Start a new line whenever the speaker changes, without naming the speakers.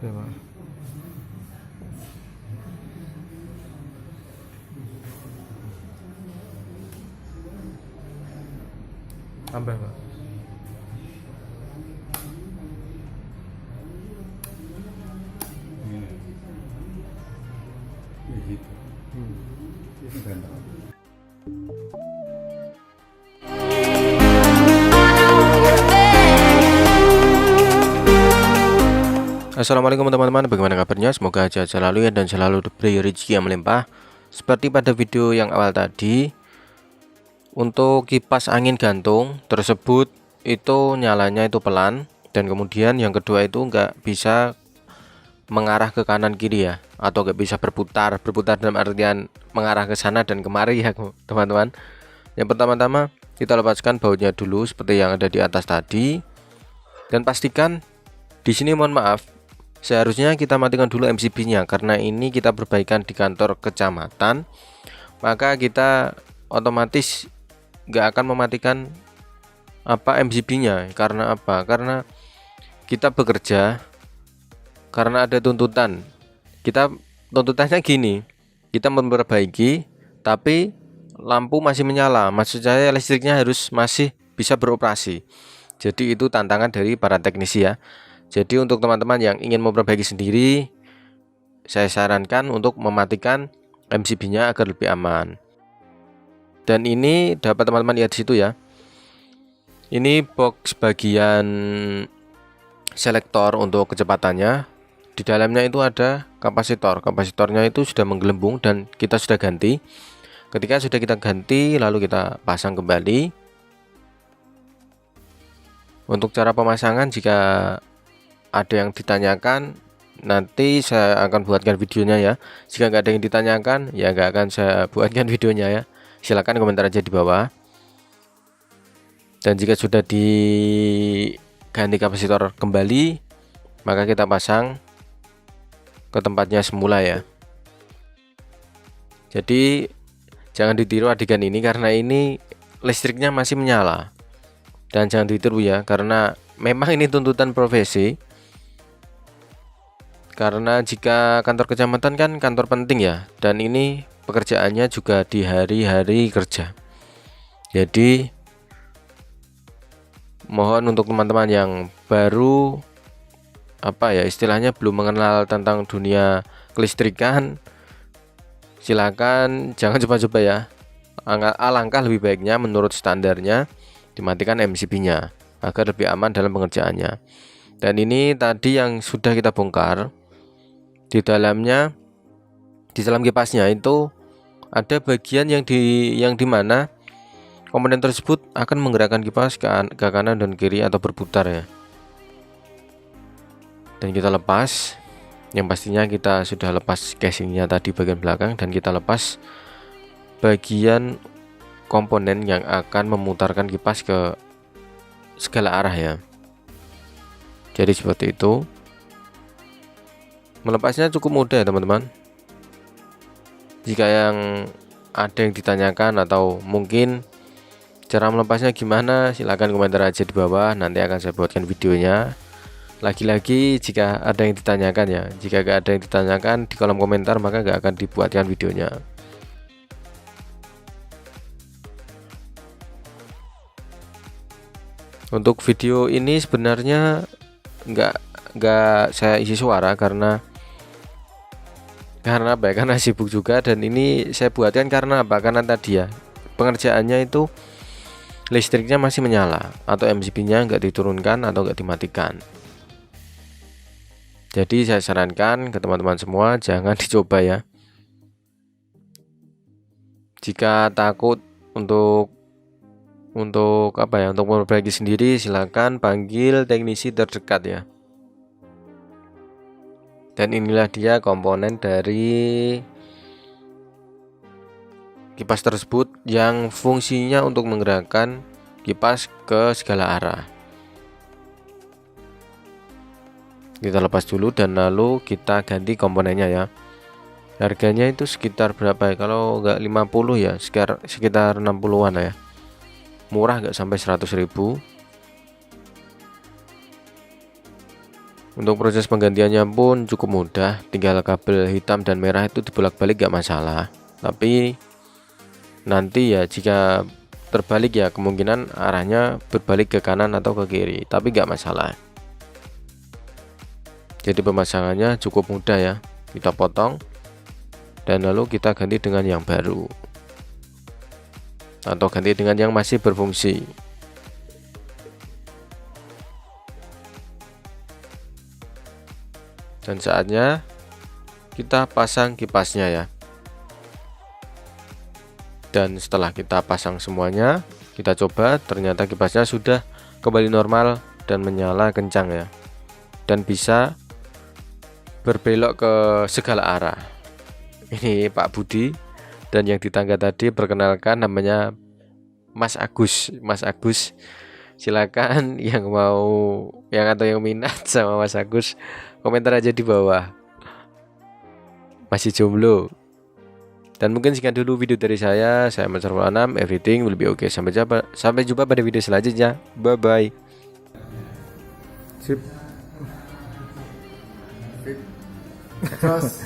Coba. Tambah, Pak.
Gitu. Itu ganteng.
Assalamualaikum teman-teman, bagaimana kabarnya? Semoga sehat selalu ya dan selalu diberi rezeki yang melimpah. Seperti pada video yang awal tadi, untuk kipas angin gantung tersebut itu nyalanya itu pelan, dan kemudian yang kedua itu nggak bisa mengarah ke kanan kiri ya, atau nggak bisa berputar dalam artian mengarah ke sana dan kemari ya teman-teman. Yang pertama-tama kita lepaskan bautnya dulu seperti yang ada di atas tadi, dan pastikan di sini mohon maaf, seharusnya kita matikan dulu MCB-nya karena ini kita perbaikan di kantor kecamatan, maka kita otomatis nggak akan mematikan MCB-nya. Karena apa? Karena kita bekerja karena ada tuntutan. Tuntutannya gini, kita memperbaiki tapi lampu masih menyala, maksud saya listriknya harus masih bisa beroperasi. Jadi itu tantangan dari para teknisi ya. Jadi untuk teman-teman yang ingin memperbaiki sendiri, saya sarankan untuk mematikan MCB-nya agar lebih aman. Dan ini dapat teman-teman lihat di situ ya. Ini box bagian selektor untuk kecepatannya. Di dalamnya itu ada kapasitor. Kapasitornya itu sudah menggelembung dan kita sudah ganti. Ketika sudah kita ganti, lalu kita pasang kembali. Untuk cara pemasangan, jika ada yang ditanyakan, nanti saya akan buatkan videonya ya. Jika nggak ada yang ditanyakan, ya nggak akan saya buatkan videonya ya. Silahkan komentar aja di bawah. Dan jika sudah diganti kapasitor kembali, maka kita pasang ke tempatnya semula ya. Jadi jangan ditiru adegan ini karena ini listriknya masih menyala. Dan jangan ditiru ya, karena memang ini tuntutan profesi. Karena jika kantor kecamatan kan kantor penting ya, dan ini pekerjaannya juga di hari-hari kerja. Jadi mohon untuk teman-teman yang baru istilahnya belum mengenal tentang dunia kelistrikan, silakan jangan coba-coba ya. Alangkah lebih baiknya menurut standarnya dimatikan MCB-nya agar lebih aman dalam pengerjaannya. Dan ini tadi yang sudah kita bongkar. Di dalamnya, di dalam kipasnya itu ada bagian yang dimana komponen tersebut akan menggerakkan kipas ke kanan dan kiri atau berputar ya. Dan kita lepas, yang pastinya kita sudah lepas casingnya tadi bagian belakang, dan kita lepas bagian komponen yang akan memutarkan kipas ke segala arah ya. Jadi seperti itu. Melepasnya cukup mudah ya teman-teman. Jika yang ada yang ditanyakan atau mungkin cara melepasnya gimana, silahkan komentar aja di bawah, nanti akan saya buatkan videonya. Lagi-lagi jika ada yang ditanyakan ya, jika gak ada yang ditanyakan di kolom komentar, maka gak akan dibuatkan videonya. Untuk video ini sebenarnya nggak saya isi suara karena karena sibuk juga, dan ini saya buatkan karena apa? Karena tadi ya pengerjaannya itu listriknya masih menyala atau MCB-nya nggak diturunkan atau nggak dimatikan. Jadi saya sarankan ke teman-teman semua jangan dicoba ya. Jika takut untuk memperbaiki sendiri, silakan panggil teknisi terdekat ya. Dan inilah dia komponen dari kipas tersebut yang fungsinya untuk menggerakkan kipas ke segala arah. Kita lepas dulu dan lalu kita ganti komponennya ya. Harganya itu sekitar berapa ya? Kalau nggak 50 ya, sekitar 60-an ya. Murah, nggak sampai 100.000. Untuk proses penggantiannya pun cukup mudah, tinggal kabel hitam dan merah itu dibolak-balik gak masalah. Tapi nanti ya jika terbalik ya kemungkinan arahnya berbalik ke kanan atau ke kiri, tapi gak masalah. Jadi pemasangannya cukup mudah ya, kita potong dan lalu kita ganti dengan yang baru atau ganti dengan yang masih berfungsi. Dan saatnya kita pasang kipasnya ya. Dan setelah kita pasang semuanya, kita coba, ternyata kipasnya sudah kembali normal dan menyala kencang ya, dan bisa berbelok ke segala arah. Ini Pak Budi, dan yang di tangga tadi perkenalkan namanya Mas Agus. Mas Agus, silakan yang mau atau yang minat sama Mas Agus komentar aja di bawah. Masih jomblo. Dan mungkin sekian dulu video dari saya Mas Sarul Anam, everything will be okay. Sampai jumpa pada video selanjutnya. Bye bye.
Sip. Sip. Terus